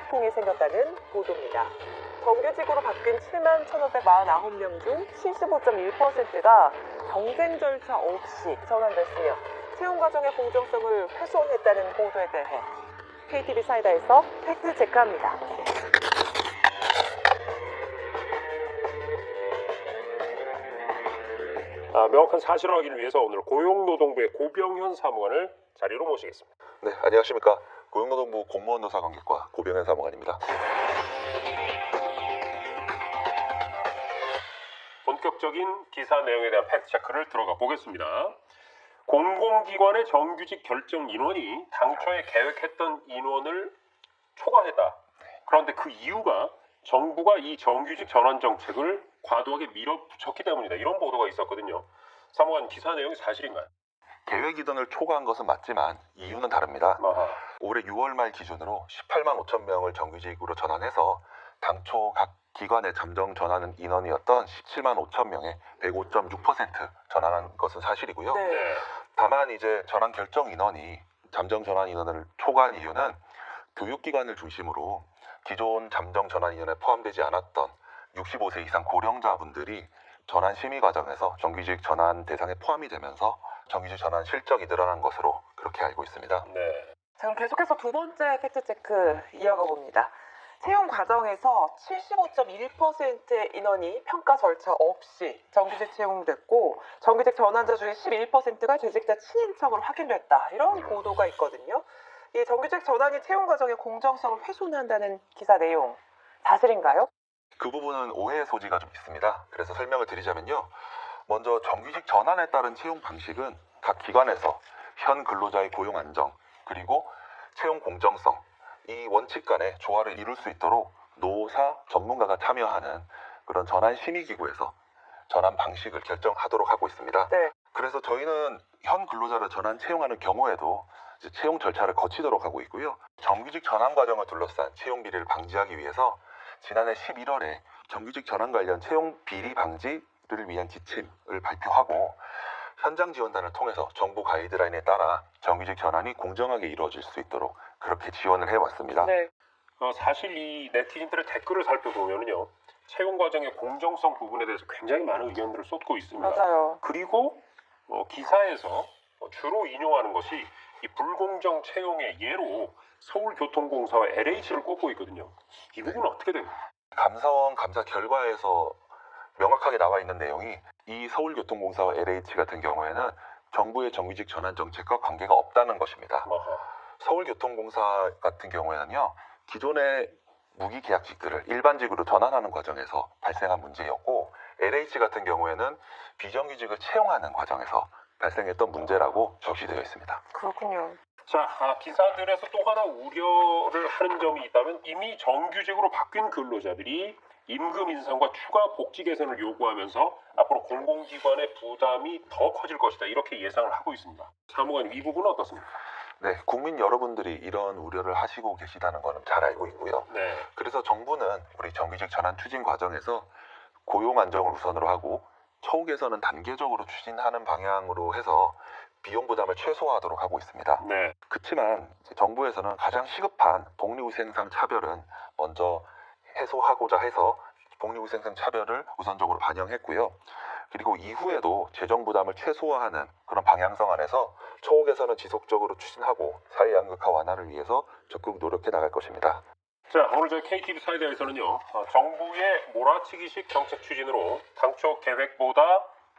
역풍이 생겼다는 보도입니다. 정규직으로 바뀐 7만 1,549명 중 75.1%가 경쟁 절차 없이 전환됐으며 채용 과정의 공정성을 훼손했다는 보도에 대해 KTV 사이다에서 팩트 체크합니다. 명확한 사실 확인을 위해서 오늘 고용노동부의 고병현 사무관을 자리로 모시겠습니다. 네, 안녕하십니까. 고용노동부 공무원 노사 관계과 고병현 사무관입니다. 본격적인 기사 내용에 대한 팩트체크를 들어가 보겠습니다. 공공기관의 정규직 결정 인원이 당초에 계획했던 인원을 초과했다. 그런데 그 이유가 정부가 이 정규직 전환 정책을 과도하게 밀어붙였기 때문이다. 이런 보도가 있었거든요. 사무관, 기사 내용이 사실인가요? 계획 인원을 초과한 것은 맞지만 이유는 다릅니다. 올해 6월 말 기준으로 18만 5천 명을 정규직으로 전환해서 당초 각 기관의 잠정 전환 인원이었던 17만 5천 명에 105.6% 전환한 것은 사실이고요. 네. 다만 이제 전환 결정 인원이 잠정 전환 인원을 초과한 이유는 교육기관을 중심으로 기존 잠정 전환 인원에 포함되지 않았던 65세 이상 고령자분들이 전환 심의 과정에서 정규직 전환 대상에 포함이 되면서 정규직 전환 실적이 늘어난 것으로 그렇게 알고 있습니다. 네. 자, 그럼 계속해서 두 번째 팩트체크 이어가 봅니다. 채용 과정에서 75.1%의 인원이 평가 절차 없이 정규직 채용됐고 정규직 전환자 중에 11%가 재직자 친인척으로 확인됐다. 이런 보도가 있거든요. 이 정규직 전환이 채용 과정의 공정성을 훼손한다는 기사 내용 사실인가요? 그 부분은 오해의 소지가 좀 있습니다. 그래서 설명을 드리자면요. 먼저 정규직 전환에 따른 채용 방식은 각 기관에서 현 근로자의 고용 안정 그리고 채용 공정성 이 원칙 간의 조화를 이룰 수 있도록 노사 전문가가 참여하는 그런 전환 심의기구에서 전환 방식을 결정하도록 하고 있습니다. 네. 그래서 저희는 현 근로자를 전환 채용하는 경우에도 이제 채용 절차를 거치도록 하고 있고요. 정규직 전환 과정을 둘러싼 채용 비리를 방지하기 위해서 지난해 11월에 정규직 전환 관련 채용 비리 방지를 위한 지침을 발표하고 현장 지원단을 통해서 정부 가이드라인에 따라 정규직 전환이 공정하게 이루어질 수 있도록 그렇게 지원을 해왔습니다. 네. 사실 이 네티즌들의 댓글을 살펴보면요, 채용 과정의 공정성 부분에 대해서 굉장히 많은 의견들을 쏟고 있습니다. 맞아요. 그리고 기사에서 주로 인용하는 것이 이 불공정 채용의 예로 서울교통공사와 LH를 꼽고 있거든요. 이 부분은 어떻게 됩니까? 감사원 감사 결과에서 명확하게 나와 있는 내용이 이 서울교통공사와 LH 같은 경우에는 정부의 정규직 전환 정책과 관계가 없다는 것입니다. 서울교통공사 같은 경우에는요, 기존의 무기계약직들을 일반직으로 전환하는 과정에서 발생한 문제였고 LH 같은 경우에는 비정규직을 채용하는 과정에서 발생했던 문제라고 적시되어 있습니다. 그렇군요. 자, 기사들에서 또 하나 우려를 하는 점이 있다면 이미 정규직으로 바뀐 근로자들이 임금 인상과 추가 복지 개선을 요구하면서 앞으로 공공기관의 부담이 더 커질 것이다. 이렇게 예상을 하고 있습니다. 사무관님, 이 부분은 어떻습니까? 네, 국민 여러분들이 이런 우려를 하시고 계시다는 것은 잘 알고 있고요. 네. 그래서 정부는 우리 정규직 전환 추진 과정에서 고용 안정을 우선으로 하고 처우 개선은 단계적으로 추진하는 방향으로 해서 비용 부담을 최소화하도록 하고 있습니다. 네. 그렇지만 정부에서는 가장 시급한 복리후생상 차별은 먼저 해소하고자 해서 복리후생상 차별을 우선적으로 반영했고요. 그리고 이후에도 재정 부담을 최소화하는 그런 방향성 안에서 처우 개선은 지속적으로 추진하고 사회 양극화 완화를 위해서 적극 노력해 나갈 것입니다. 자, 오늘 저희 KTV 사이드에서는요, 정부의 몰아치기식 정책 추진으로 당초 계획보다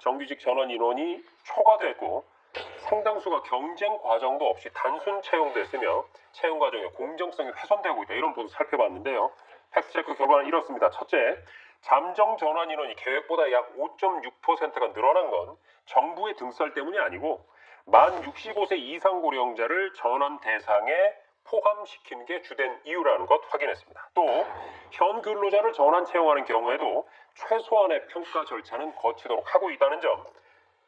정규직 전환 인원이 초과됐고 상당수가 경쟁 과정도 없이 단순 채용됐으며 채용 과정의 공정성이 훼손되고 있다. 이런 보도 살펴봤는데요. 팩트체크 결과는 이렇습니다. 첫째, 잠정 전환 인원이 계획보다 약 5.6%가 늘어난 건 정부의 등살 때문이 아니고 만 65세 이상 고령자를 전환 대상에 포함시키는 게 주된 이유라는 것 확인했습니다. 또 현 근로자를 전환 채용하는 경우에도 최소한의 평가 절차는 거치도록 하고 있다는 점,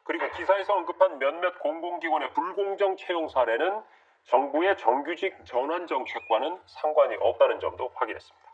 그리고 기사에서 언급한 몇몇 공공기관의 불공정 채용 사례는 정부의 정규직 전환 정책과는 상관이 없다는 점도 확인했습니다.